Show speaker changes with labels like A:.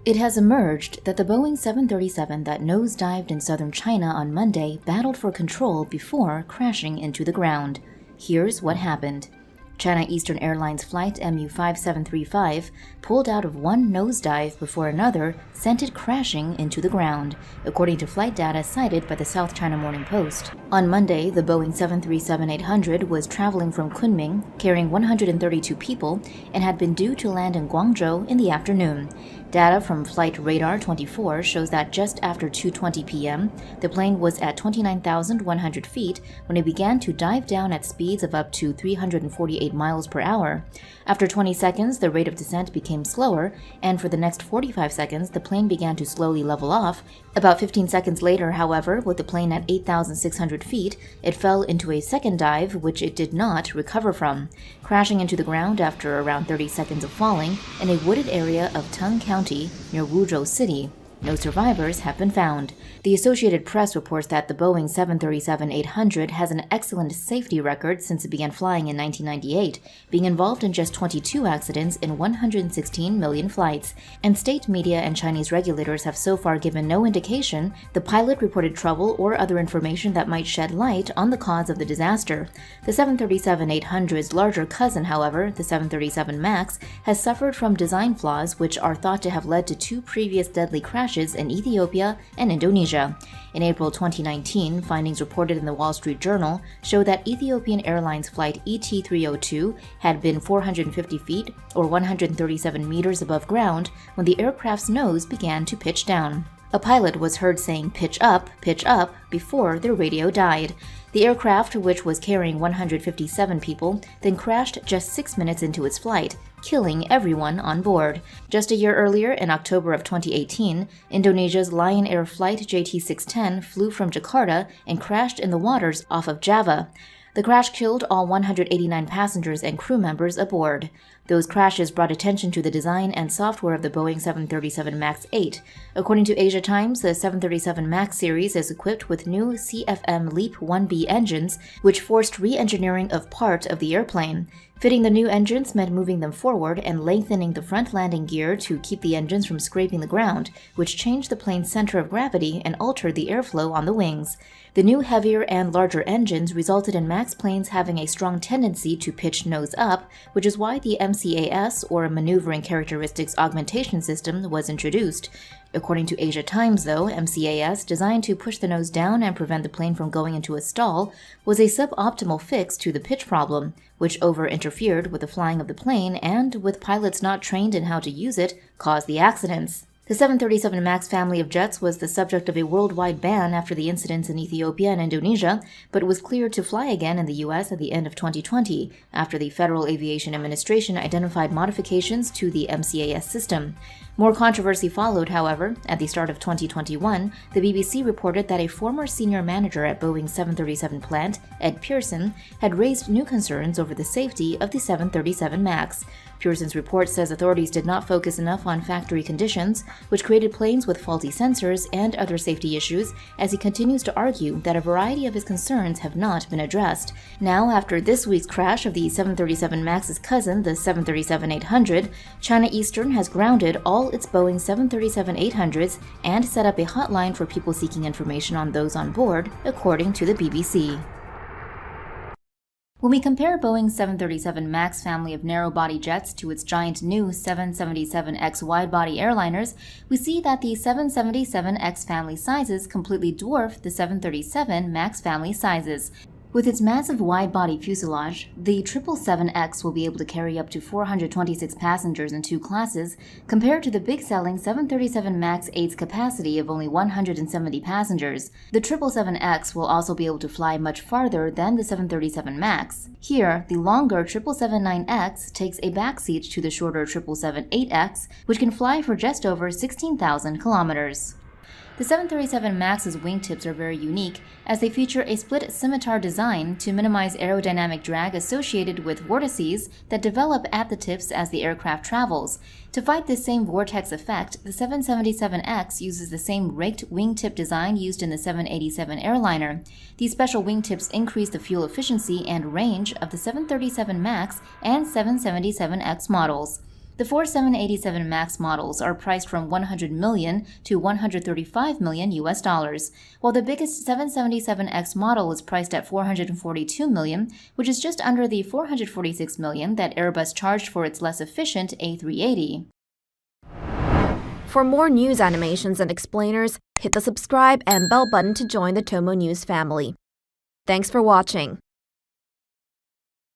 A: It has emerged that the Boeing 737 that nosedived in southern China on Monday battled for control before crashing into the ground. Here's what happened. China Eastern Airlines flight MU5735 pulled out of one nosedive before another sent it crashing into the ground, according to flight data cited by the South China Morning Post. On Monday, the Boeing 737-800 was traveling from Kunming, carrying 132 people, and had been due to land in Guangzhou in the afternoon. Data from Flight Radar 24 shows that just after 2:20 p.m., the plane was at 29,100 feet when it began to dive down at speeds of up to 348 miles per hour. After 20 seconds, the rate of descent became slower, and for the next 45 seconds, the plane began to slowly level off. About 15 seconds later, however, with the plane at 8,600 feet, it fell into a second dive, which it did not recover from, crashing into the ground after around 30 seconds of falling in a wooded area of Teng County near Wuzhou City. No survivors have been found. The Associated Press reports that the Boeing 737-800 has an excellent safety record since it began flying in 1998, being involved in just 22 accidents in 116 million flights, and state media and Chinese regulators have so far given no indication the pilot reported trouble or other information that might shed light on the cause of the disaster. The 737-800's larger cousin, however, the 737 MAX, has suffered from design flaws which are thought to have led to two previous deadly crashes in Ethiopia and Indonesia. In April 2019, findings reported in the Wall Street Journal show that Ethiopian Airlines flight ET302 had been 450 feet or 137 meters above ground when the aircraft's nose began to pitch down. A pilot was heard saying pitch up," before their radio died. The aircraft, which was carrying 157 people, then crashed just 6 minutes into its flight, killing everyone on board. Just a year earlier, in October of 2018, Indonesia's Lion Air flight JT610 flew from Jakarta and crashed in the waters off of Java. The crash killed all 189 passengers and crew members aboard. Those crashes brought attention to the design and software of the Boeing 737 MAX 8. According to Asia Times, the 737 MAX series is equipped with new CFM LEAP 1B engines, which forced re-engineering of part of the airplane. Fitting the new engines meant moving them forward and lengthening the front landing gear to keep the engines from scraping the ground, which changed the plane's center of gravity and altered the airflow on the wings. The new heavier and larger engines resulted in MAX planes having a strong tendency to pitch nose up, which is why the MCAS, or Maneuvering Characteristics Augmentation System, was introduced. According to Asia Times, though, MCAS, designed to push the nose down and prevent the plane from going into a stall, was a suboptimal fix to the pitch problem, which over-interfered with the flying of the plane and, with pilots not trained in how to use it, caused the accidents. The 737 MAX family of jets was the subject of a worldwide ban after the incidents in Ethiopia and Indonesia, but was cleared to fly again in the U.S. at the end of 2020, after the Federal Aviation Administration identified modifications to the MCAS system. More controversy followed, however. At the start of 2021, the BBC reported that a former senior manager at Boeing's 737 plant, Ed Pearson, had raised new concerns over the safety of the 737 MAX. Pearson's report says authorities did not focus enough on factory conditions, which created planes with faulty sensors and other safety issues, as he continues to argue that a variety of his concerns have not been addressed. Now, after this week's crash of the 737 MAX's cousin, the 737-800, China Eastern has grounded all its Boeing 737-800s and set up a hotline for people seeking information on those on board, according to the BBC. When we compare Boeing's 737 MAX family of narrow-body jets to its giant new 777X wide-body airliners, we see that the 777X family sizes completely dwarf the 737 MAX family sizes. With its massive wide-body fuselage, the 777X will be able to carry up to 426 passengers in two classes, compared to the big-selling 737 MAX 8's capacity of only 170 passengers. The 777X will also be able to fly much farther than the 737 MAX. Here, the longer 777-9X takes a backseat to the shorter 777-8X, which can fly for just over 16,000 kilometers. The 737 MAX's wingtips are very unique, as they feature a split scimitar design to minimize aerodynamic drag associated with vortices that develop at the tips as the aircraft travels. To fight this same vortex effect, the 777X uses the same raked wingtip design used in the 787 airliner. These special wingtips increase the fuel efficiency and range of the 737 MAX and 777X models. The four 787 MAX models are priced from $100 million to $135 million US, while the biggest 777X model is priced at $442 million, which is just under the $446 million that Airbus charged for its less efficient A380.
B: For more news animations and explainers, hit the subscribe and bell button to join the TomoNews family. Thanks for watching.